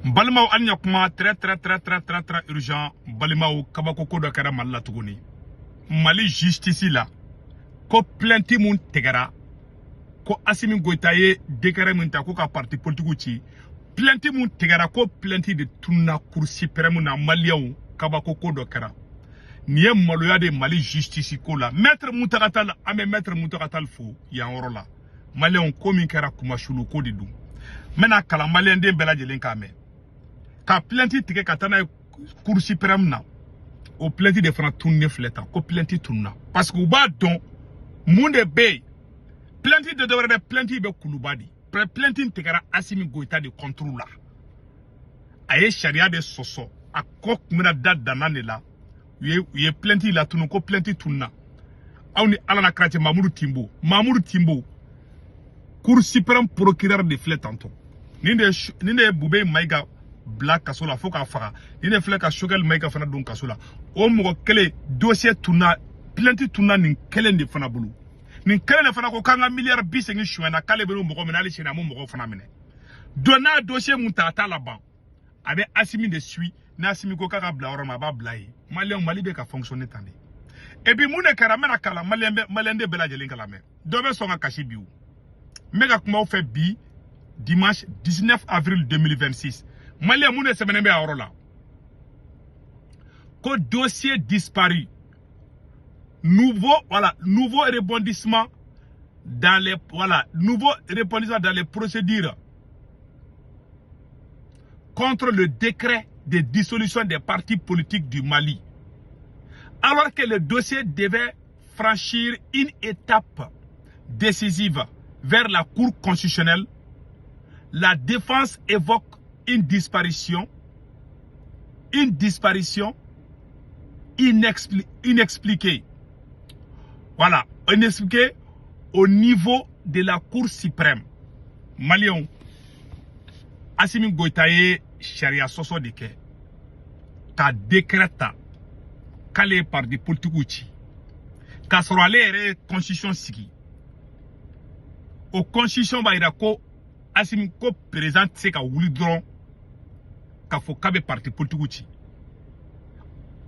Balimao anya kuma très urgent. Balimao kabako ko do kara malla tuguni. Mali justice la. Ko plainte mun tegara. Ko Assimi Goïta ye décret mun ta ko ka parti politique ci. Plainte mun tegara ko plainte de tunna cour suprême na Maliaw kabako ko do kara. Niye maloya de Mali justice ko la. Maître Moutakatal ame maître Moutakatal fo ya orola. Maliaw ko min kara kuma shulu ko de dum. Mena kala Malien de bela jelen kame. Ka plainte tike katana cour suprême na. O plainte de fana tunne fleta ko plainte tunna. Parce que ba don monde be plainte de devrait plainte be kulubadi. Plainte tekara Assimi Goïta de contrôle la. Aye sharia de soso a kok mena date danane la. Ye plainte la tunu ko plainte tunna. Awni alana krate Mamoudou Timbo. Cour suprême procureur de flète tantôt. Ninde Boubé Maïga Black Kasola Foka Fara. Ninde Fleka Shogel Maïga Fana Don Kasola. Omo kele dossier tuna plainte tuna nin kelen de Fana Boulou. Nin kelen de Fana ko kanga milliard bisengi chouena kale belo moko menali chena mo moko Fana mene. Donna dossier muntata là-bas. Avec Assimi de suite, na Assimi ko kaka bla orama ba blaye. Mali be ka fonctionner tande. Et puis moune karamena kala Malien de bela jelen kala me. Dobe songa kashi biou. Mega kuma fait bi dimanche 19 avril 2026. Malien moune se menebe a orola. Ko dossier disparu. Nouveau rebondissement dans les procédures contre le décret de dissolution des partis politiques du Mali. Alors que le dossier devait franchir une étape décisive vers la Cour constitutionnelle, la défense évoque une disparition inexpliquée. Voilà, inexpliquée au niveau de la Cour suprême. Malion, Assimi Goïta ye charia soso de ke, ka décreta, calé par des politiques, ka soro ale constitution sigi. Au constitution ba ira ko Assimi ko présente se ka wuli dron ka fo kabe parti politique.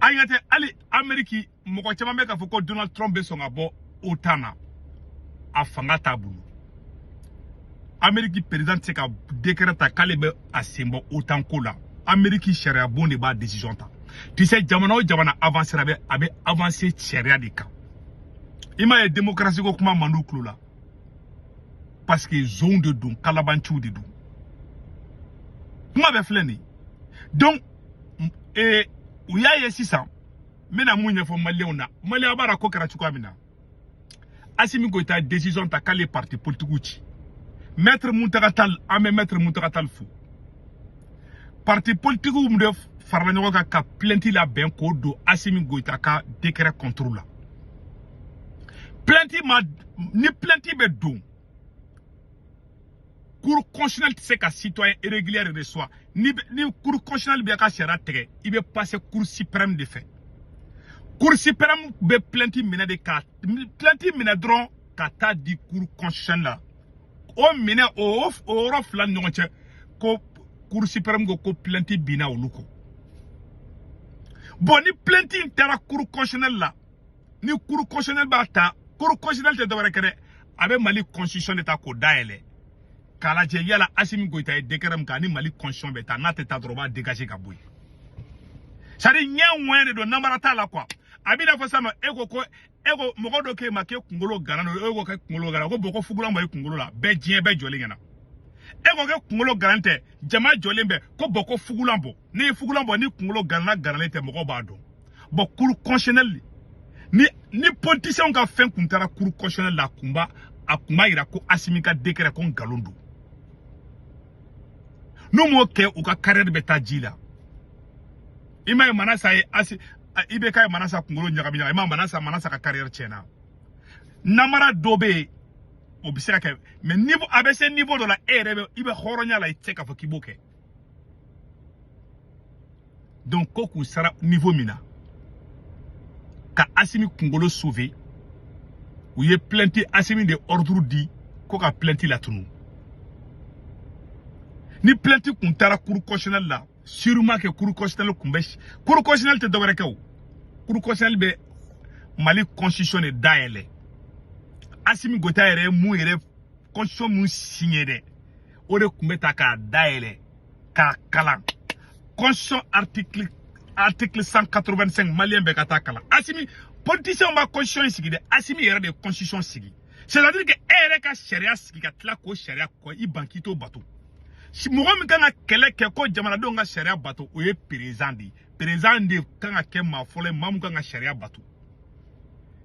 Ayate ali Ameriki moko chama me ka fo ko Donald Trump be songa bo otana afanga tabulu. Ameriki président se ka décreta kalebe asembo autant ko la. Ameriki charia bon de ba décision ta. Tu sais jamana avancer abe avancer charia de ka. Ima e démocratie ko kuma mandu klo la. Parce que zone de don kalabanchou de don. Kuma be fleni. Donc ouya ye 600 mena mounya fo Maliona. Malia bara ko kara chukwa mina. Assimi Goïta décision ta kale parti politique. Maître Moutakatal ame maître Moutakatal fou. Parti politique ou mde farlanyo ka plainte la ben ko do Assimi Goïta ka décret contrôle. Plainte ni plainte be don. Cour constitutionnelle c'est qu'un citoyen irrégulier reçoit. Ni cour constitutionnelle bien qu'à chera tege, il va passer cour suprême de fait. Cour suprême be plainte mena de cas. Plainte mena dron kata di cour constitutionnelle là. O mena o rof la nyonche ko cour suprême go ko plainte bina oluko. Bon ni plainte intera cour constitutionnelle là. Ni cour constitutionnelle ba ta cour constitutionnelle te devrait kere avec Mali constitution d'état ko daele. Kala je yala Assimi Goïta décret ka ni Mali constitution beta na teta droba dégager ka boy. Sari nya wene do namarata la kwa. Abina fa sama ego mogodo ke make kungolo garano ego ke kungolo garano ko boko fugula mo kungolo la be jien be jole ngana. Ego ke kungolo garante jama jole mbe ko boko fugula mbo. Ni fugula mbo ni kungolo garana garanete mogo ba do. Bo cour constitutionnelle ni politicien ka fin kuntara cour constitutionnelle la kumba akuma ira ko Assimi ka décret ko ngalondo. No mo ke u ka carrière beta jila. Ima manasa ibe kay manasa kungolo nyakaminya ima manasa ka carrière chena. Namara dobe obisera ke mais niveau ABC niveau de la RB ibe khoronya la iteka fo kiboke. Donc koku sara niveau mina. Ka Assimi kungolo sauver ou ye plainte Assimi de ordre dit ko ka plainte la tunu. ni plainte kun tara cour constitutionnelle la sûrement que cour constitutionnelle kun bɛ cour constitutionnelle tɛ dɔwɛrɛ kɛ o cour constitutionnelle bɛ Mali constitution de dayɛlɛ Assimi Goïta yɛrɛ mun yɛrɛ constitution mun signé dɛ o de kun bɛ ta k'a dayɛlɛ k'a kalan constitution article 185 malien bɛ ka taa kalan Assimi politicien b'a constitution sigi dɛ Assimi yɛrɛ de constitution sigi c'est-à-dire que e yɛrɛ ka sariya sigi ka tila k'o sariya kɔ i ban k'i t'o bato mɔgɔ min kan ka kɛlɛ kɛ ko jamanadenw ka sariya bato o ye président de ye président de kan ka kɛ maa fɔlɔ ye maa min kan ka sariya bato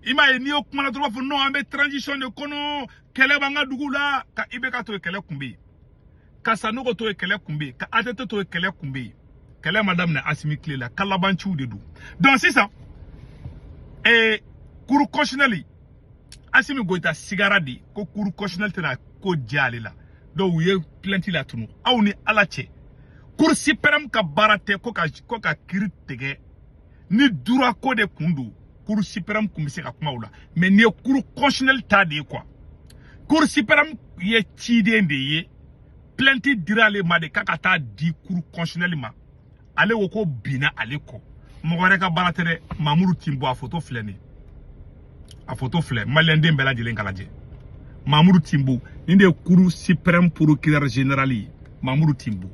i m'a ye n'i y'o kuma na dɔrɔn b'a fɔ non an bɛ transition de kɔnɔ kɛlɛ b'an ka dugu la ka IBK to ye kɛlɛ kun bɛ yen ka Sanogo to ye kɛlɛ kun bɛ yen ka ATT to ye kɛlɛ kun bɛ yen kɛlɛ ma daminɛ Assimi tile la ka labanciw de don donc sisan cour constitutionnelle Assimi Goïta sigara de ko cour constitutionnelle tɛna ko diya ale la donc u ye plainte la tunu aw ni ala cɛ cour suprême ka baara tɛ ko ka kiiri tigɛ ni droit ko de kun don cour suprême kun bɛ se ka kuma o la mais ni ye cour constitutionnelle ta de ye quoi cour suprême ye ciden de ye plainte dira ale ma de k'a ka taa di cour constitutionnelle ma ale ko ko binna ale kɔ mɔgɔ wɛrɛ ka baara tɛ dɛ Mamoudou Timbo a photo filɛ nin a photo filɛ malien den bɛɛ lajɛlen ka lajɛ Mamoudou Timbo ni de cour suprême procureur général ye Mamoudou Timbo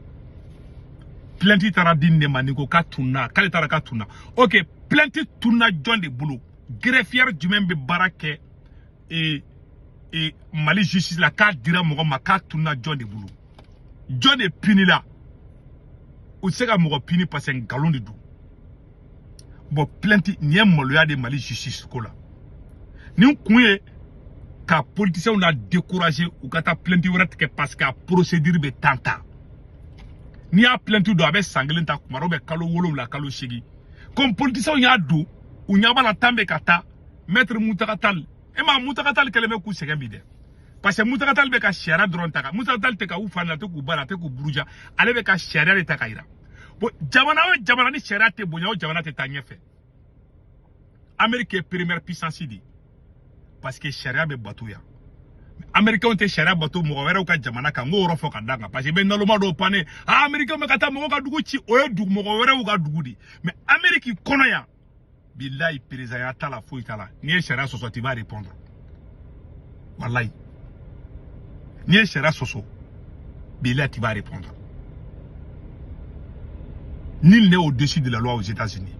plainte taara di ne ma ni ko ka tunna k'ale taara ka tunna ok plainte tunna jɔn de bolo greffière jumɛn bɛ baara kɛ Mali justice la k'a dira mɔgɔ ma k'a tunna jɔn de bolo jɔn de pinila u tɛ se ka mɔgɔ pini parce que nkalon de don bon plainte nin ye maloya de Mali justice ko la nin kun ye ka politiciens la décourager u ka taa plainte wɛrɛ tigɛ parce que a procédure bɛ temps ta n'i y'a plainte don a bɛ san kelen ta kuma dɔw bɛ kalo 7 kalo 8 comme politiciens y'a don u ɲɛ b'a la temps bɛ ka taa maître Muntaka Tall e ma Muntaka Tall kɛlen bɛ k'u sɛgɛn bi dɛ parce que Muntaka Tall bɛ ka sariya dɔrɔn ta kan Muntaka Tall tɛ ka u fa na tɛ k'u ba la tɛ k'u buruja ale bɛ ka sariya de ta ka yira bon jamana o jamana ni sariya tɛ bonya o jamana tɛ taa ɲɛfɛ Amérique ye première puissance de parce que sariya bɛ bato yan Américains tɛ sariya bato mɔgɔ wɛrɛw ka jamana kan n k'o yɔrɔ fɔ ka d'a kan parce que bɛ naloma dɔw panne Américains bɛ ka taa mɔgɔw ka dugu ci o ye dugu mɔgɔ wɛrɛw ka dugu de mais Amérique kɔnɔ yan bilayi président ya t'a la foyi t'a la n'i ye sariya sɔsɔ tu vas répondre walayi n'i ye sariya sɔsɔ bilayi tu vas répondre nul n'est au-dessus de la loi aux États-Unis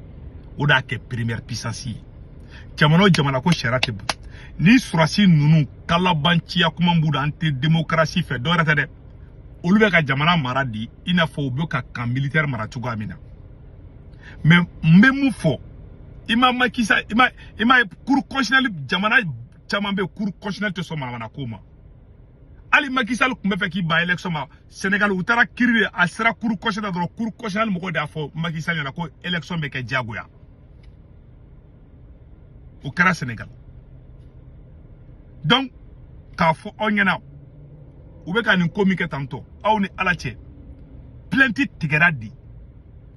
o da kɛ première puissance ye jamana o jamana ko sariya tɛ bon ni surasi ninnu kalabanciya kuma b'u la an tɛ démocratie fɛ dɔwɛrɛ tɛ dɛ olu bɛ ka jamana mara di i n'a fɔ u bɛ ka camp militaire mara cogoya min na mais n bɛ mun fɔ i ma Macky Sall i ma cour constitutionnelle jamana caman bɛ cour constitutionnelle tɛ sɔn manamana ko ma hali Macky Sall tun bɛ fɛ k'i ban élection ma Sénégal u taara kiiri de a sera cour constitutionnelle dɔrɔn cour constitutionnelle mɔgɔw de y'a fɔ Macky Sall ɲɛna ko élection bɛ kɛ diyagoya o kɛra Sénégal donc k'a fɔ aw ɲɛna u bɛ ka nin ko min kɛ tantɔ aw ni ala cɛ plainte tigɛra di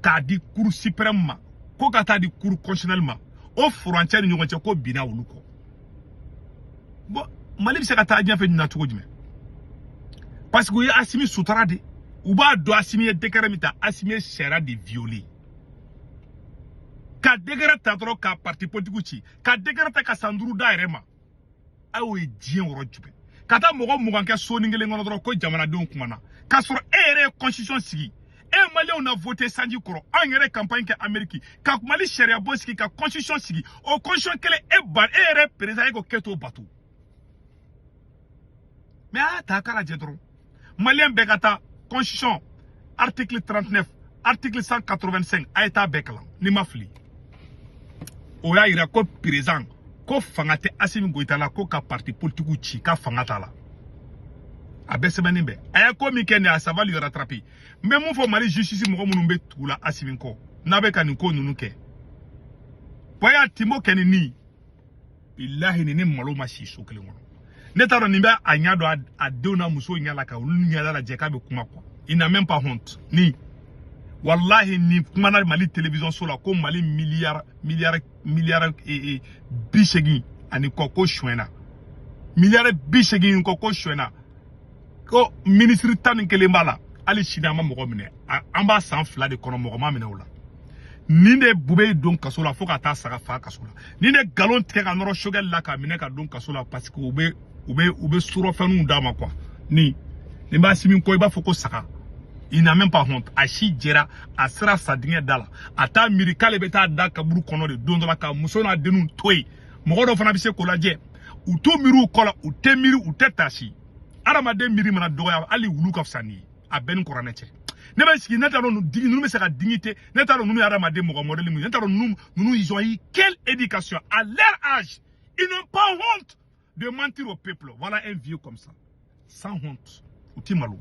k'a di cour suprême ma ko ka taa di cour constitutionnelle ma o furancɛ ni ɲɔgɔn cɛ ko binna olu kɔ bon Mali bɛ se ka taa ɲɛfɛ nin na cogo jumɛn parce que u ye Assimi sutura de u b'a dɔn Assimi ye décret min ta Assimi ye sariya de violer ka décret ta dɔrɔn ka parti politique ci ka décret ta ka san 5 da yɛrɛ ma aw ye diɲɛ wɔrɔ jumɛn ka taa mɔgɔ 20 kɛ soni kelen kɔnɔ dɔrɔn ko jamanadenw kumana k'a sɔrɔ e yɛrɛ ye constitution sigi e maliyɛnw na voté sanji kɔrɔ anw yɛrɛ campagne kɛ Amérique ka Mali sariya bɔ sigi ka constitution sigi o constitution kelen e yɛrɛ président e ko kɛ t'o bato mais a ta k'a lajɛ dɔrɔn maliyɛn bɛɛ ka taa constitution article 39 article 185 a ye taa bɛɛ kalan ni ma fili o y'a yira ko président ko fanga tɛ Assimi Goïta la ko ka parti politique ci ka fanga t'a la a bɛɛ sɛbɛnnin bɛɛ a ye ko min kɛ nin a ça va lui rattraper n bɛ mun fɔ Mali justice mɔgɔ minnu bɛ tugu la Assimi kɔ n'a bɛ ka nin ko ninnu kɛ bonya Timbo kɛ nin bilahi ni malo ma si so kelen kɔnɔ ne t'a dɔn nin bɛ a ɲɛ dɔn a denw n'a musow ɲɛ la ka olu ɲɛ lajɛ k'a bɛ kuma quoi il n'a même pas honte ni wallahi ni kumana Mali télévision so la ko Mali milliard bisegin ani kɔ ko suɛna milliard bisegin kɔ ko suɛna ko ministre tan ni kelen b'a la ali sini ma mɔgɔ minɛ an b'a san 2 de kɔnɔ mɔgɔ ma minɛ o la ni ne bube don kaso la fo ka taa saga fa kaso la ni ne galon tigɛ ka nɔrɔ sogɛli la ka minɛ ka don kaso la parce que u bɛ surɔfɛnw d'a ma quoi ni b'a simi ko i b'a fɔ ko saga il n'a même pas honte a si jɛra a sera sa dingɛ da la a t'a miiri k'ale bɛ taa da kaburu kɔnɔ de don dɔ la ka muso n'a denw to yen mɔgɔ dɔ fana bɛ se k'o lajɛ u t'u miiri u kɔ la u tɛ miiri u tɛ taasi adamaden miiri mana dɔgɔya hali wulu ka fisa ni ye a bɛɛ ni kuranɛ cɛ ne bɛ sigi ne t'a dɔn ninnu bɛ se ka dignité ne t'a dɔn ninnu ye adamaden mɔgɔ modèle min ye ne t'a dɔn ninnu ils ont eu quelle éducation à leur âge ils n'ont pas honte de mentir au peuple voilà un vieux comme ça sans honte u ti malo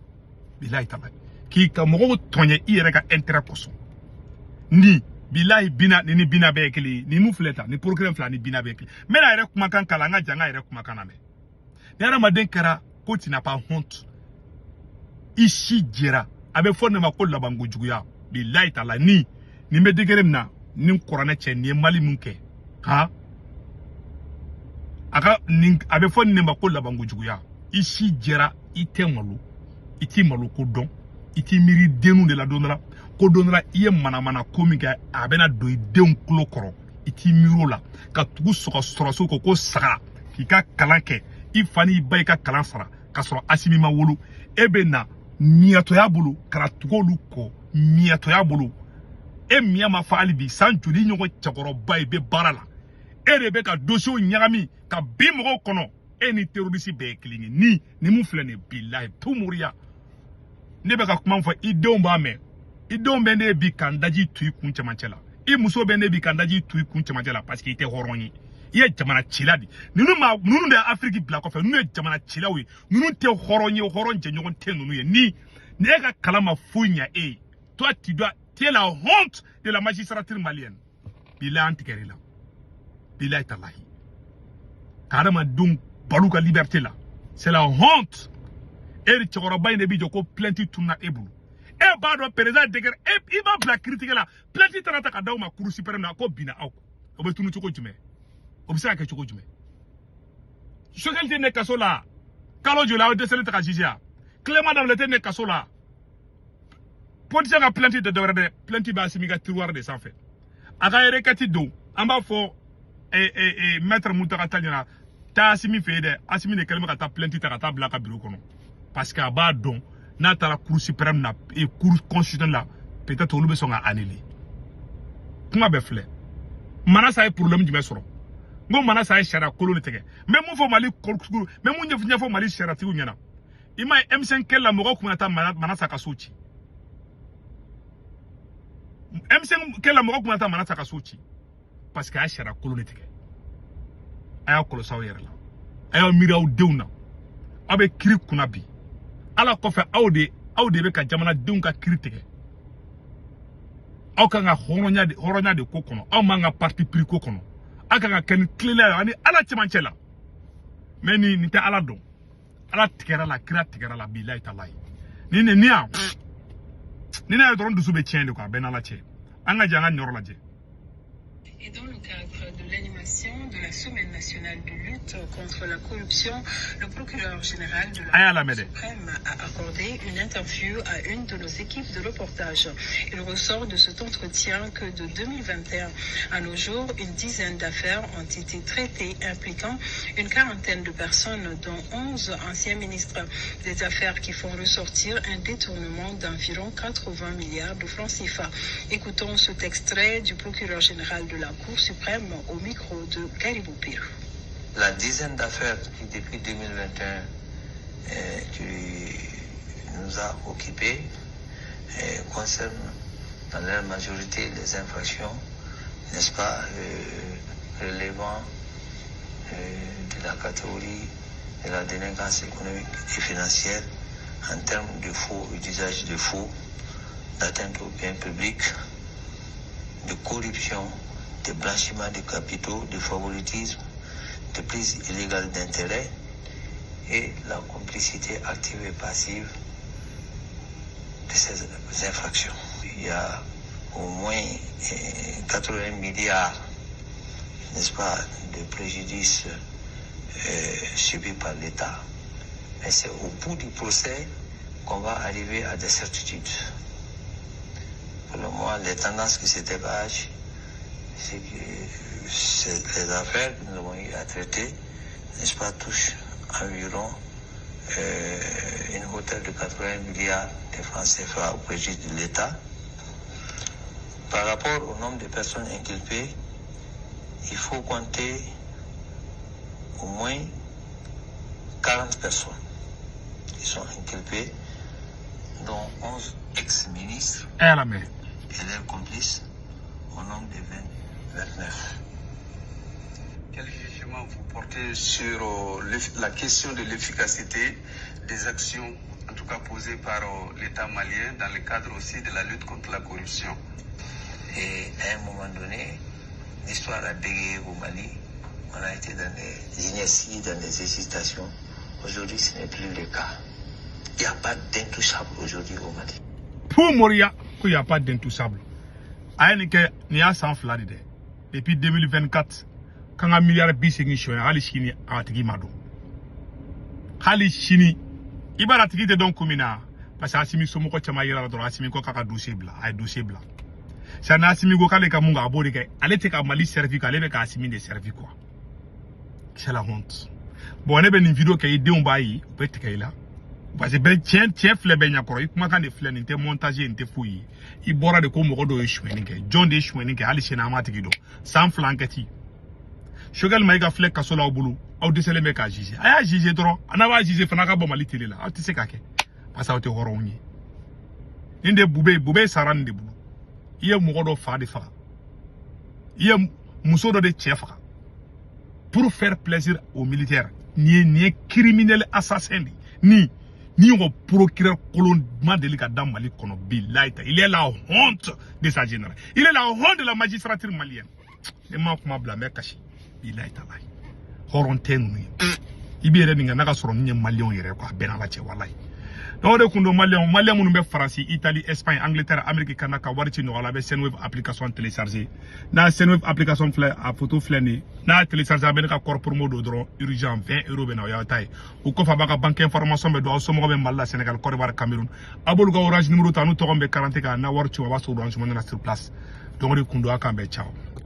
bilahi taala k'i ka mɔgɔw tɔɲɛ i yɛrɛ ka intérêt kosɔn ni bilahi bina ni bina bɛɛ ye kelen ye ni mun filɛ tan ni procureur filɛ ni bina bɛɛ ye kelen n bɛna yɛrɛ kumakan kalan an ka jan an ka yɛrɛ kumakan na mɛn ni adamaden kɛra ko tu n'as pas honte i si jɛra a bɛ fɔ ne ma ko labanko juguya bilahi taala ni bɛ degré min na ni kuranɛ cɛ ni ye mali mun kɛ ha a bɛ fɔ ne ma ko labanko juguya i si jɛra i tɛ malo i ti malo ko dɔn i ti miiri denw de la don dɔ la ko don dɔ la i ye manamana ko min kɛ a bɛna don i denw tulo kɔrɔ i ti miiri o la ka tugu sɔgɔ sɔrɔso ko saga k'i ka kalan kɛ i fa n'i ba i ka kalan sara ka sɔrɔ Asimi ma wolo e bɛ na miyatoya bolo kara tugolu kɔ miyatoya bolo e miya ma fa hali bi san joli ɲɔgɔn cɛkɔrɔba i bɛ baara la e de bɛ ka dossier ɲagami ka bin mɔgɔw kɔnɔ e ni terroriste bɛɛ ye kelen ye ni mun filɛ nin ye bilahi tumuriya ne bɛ ka kuma fɔ i denw b'a mɛn i denw bɛ ne bi ka n daji tu i kun cɛmancɛ la i muso bɛ ne bi ka n daji tu i kun cɛmancɛ la parce que i tɛ hɔrɔn ye i ye jamana cila de ninnu de ye Afrique bila kɔfɛ ninnu ye jamana cilaw ye ninnu tɛ hɔrɔn ye hɔrɔn jɛɲɔgɔn tɛ ninnu ye ni e ka kalan ma foyi ɲɛ e ye toi tu es la honte de la magistrature malienne bilahi an tigɛr'i la bilahi talahi ka adamadenw balo ka liberté la c'est la honte e cɛkɔrɔba in de bi jɔ ko plainte tunna e bolo e b'a dɔn président degré i b'a bila critique la plainte taara ta ka d'aw ma cour suprême na ko binna aw o bɛ tunu cogo jumɛn o bɛ se ka kɛ cogo jumɛn Choguel tɛ ne kaso la kalo joli aw dɛsɛlen tɛ ka juger a Clément Dabalé tɛ ne kaso la politicien ka plainte tɛ dɔwɛrɛ dɛ plainte bɛ Asimi ka tiroir de sanfɛ a ka requête don an b'a fɔ maître Muntaka Tall ɲɛna taa Asimi fɛ yen dɛ Asimi de kɛlen bɛ ka taa plainte ta ka taa bila a ka bureau kɔnɔ parce que a b'a dɔn n'a taara cour suprême na cour constitutionnelle la peut-être olu bɛ sɔn ka annuler kuma bɛɛ filɛ Manasa ye problème jumɛn sɔrɔ n ko Manasa ye sariya kolon de tigɛ n bɛ mun fɔ Mali n bɛ mun ɲɛfɔ Mali sariyatigiw ɲɛna i m'a ye M5 kɛlɛ la mɔgɔw kun bɛ taa Manasa ka so ci M5 kɛlɛ la mɔgɔw kun bɛ taa Manasa ka so ci parce que a ye sariya kolon de tigɛ a y'a kɔlɔsi aw yɛrɛ la a y'a miiri aw denw na aw bɛ kiiri kunna bi ala kɔfɛ aw de bɛ ka jamanadenw ka kiiri tigɛ aw kan ka hɔrɔnya de ko kɔnɔ aw man ka parti pris ko kɔnɔ aw kan ka kɛ ni tilennenya ani ala cɛmancɛ la mais nin tɛ ala dɔn ala tigɛra la kira tigɛra la bilahi talahi ni ne y'a dɔrɔn dusu bɛ tiɲɛ de quoi a bɛ n'ala cɛ an ka jɛ an ka ɲɔrɔ lajɛ. Et dans le cadre de l'animation de la Semaine nationale de lutte contre la corruption, le procureur général de la Cour suprême a accordé une interview à une de nos équipes de reportage. Il ressort de cet entretien que de 2021 à nos jours, une dizaine d'affaires ont été traitées impliquant une quarantaine de personnes, dont 11 anciens ministres. Des affaires qui font ressortir un détournement d'environ 80 milliards de francs CFA. Écoutons cet extrait du procureur général de la Cour suprême au micro de Garibou Pirou. La dizaine d'affaires qui, depuis 2021, qui nous a occupés concernent dans leur majorité les infractions, n'est-ce pas, relevant de la catégorie de la délinquance économique et financière en termes de faux et d'usage de faux, d'atteinte aux biens publics, de corruption, de blanchiment de capitaux, de favoritisme, de prise illégale d'intérêt et la complicité active et passive de ces infractions. Il y a au moins 80 milliards, n'est-ce pas, de préjudices subis par l'État. Mais c'est au bout du procès qu'on va arriver à des certitudes. Pour le moment, les tendances qui se dégagent, c'est que les affaires que nous avons eu à traiter, n'est-ce pas, touchent environ une hauteur de 80 milliards de francs CFA au préjudice de l'État. Par rapport au nombre de personnes inculpées, il faut compter au moins 40 personnes qui sont inculpées, dont 11 ex-ministres et leurs complices, au nombre de 29. Quel jugement vous portez sur la question de l'efficacité des actions, en tout cas posées par l'État malien, dans le cadre aussi de la lutte contre la corruption? Et à un moment donné, l'histoire a bégayé au Mali. On a été dans des inerties, dans des hésitations. Aujourd'hui, ce n'est plus le cas. Il n'y a pas d'intouchable aujourd'hui au Mali. Pour Moria, il n'y a pas d'intouchable. Il y a 100 flats depuis 2024. Quand un milliard de bisings sont allés chini à Tigimado. Hali chini, Ibaratiki de Don Kumina, parce que Assimi Somoko Chamayra, Assimi Koka dossier blanc, a dossier blanc. Ça n'a Assimi Gokale Kamunga Abodike, allez te Mali servi, allez avec Assimi de servi quoi. C'est la honte. Bon, on a une vidéo qui a été envoyée, peut-être qu'elle là. Parce que tiens, flé benyakoro, il m'a quand des flés n'étaient montagés, n'étaient fouillés. Il boira de Komodo et Chouenike, John de Chouenike, Alishena Matigido, sans flanquetti. Shogal Maïga flé Kasola au boulot, au décelé mec à Gigi. Aya Gigi trop, on a Gigi Fanaka Bomalitile là, tu sais kake. Parce que tu es horoni. Inde Boubé Saran de boulot. Il y a Mourodo Fa de Fa. Il y a Moussodo de Tchefra. Pour faire plaisir aux militaires, ni criminel assassin, ni au procureur colonnement délicat dans Mali Konobilaïta. Il est la honte de sa générale. Il est la honte de la magistrature malienne. Les gens qui m'ont blâmé caché. Bilaïta là. Horonten. Il y a des gens qui sont Maliens, il y a des gens qui sont Malais. Donc, Malien, nous France, Italie, Espagne, Angleterre, Amérique, Canada, Warti, nous avons Senweb application téléchargée. Dans Senweb application à photo flânée, na téléchargé avec un corps pour mode urgent 20 €. Ben au taille. Ou qu'on fasse banque information, mais doit sommer même Mal Sénégal, Côte d'Ivoire, Cameroun. Aboluga Orange numéro 40 na Warti, on va sur Orange, on est sur place. Donc, on est ciao.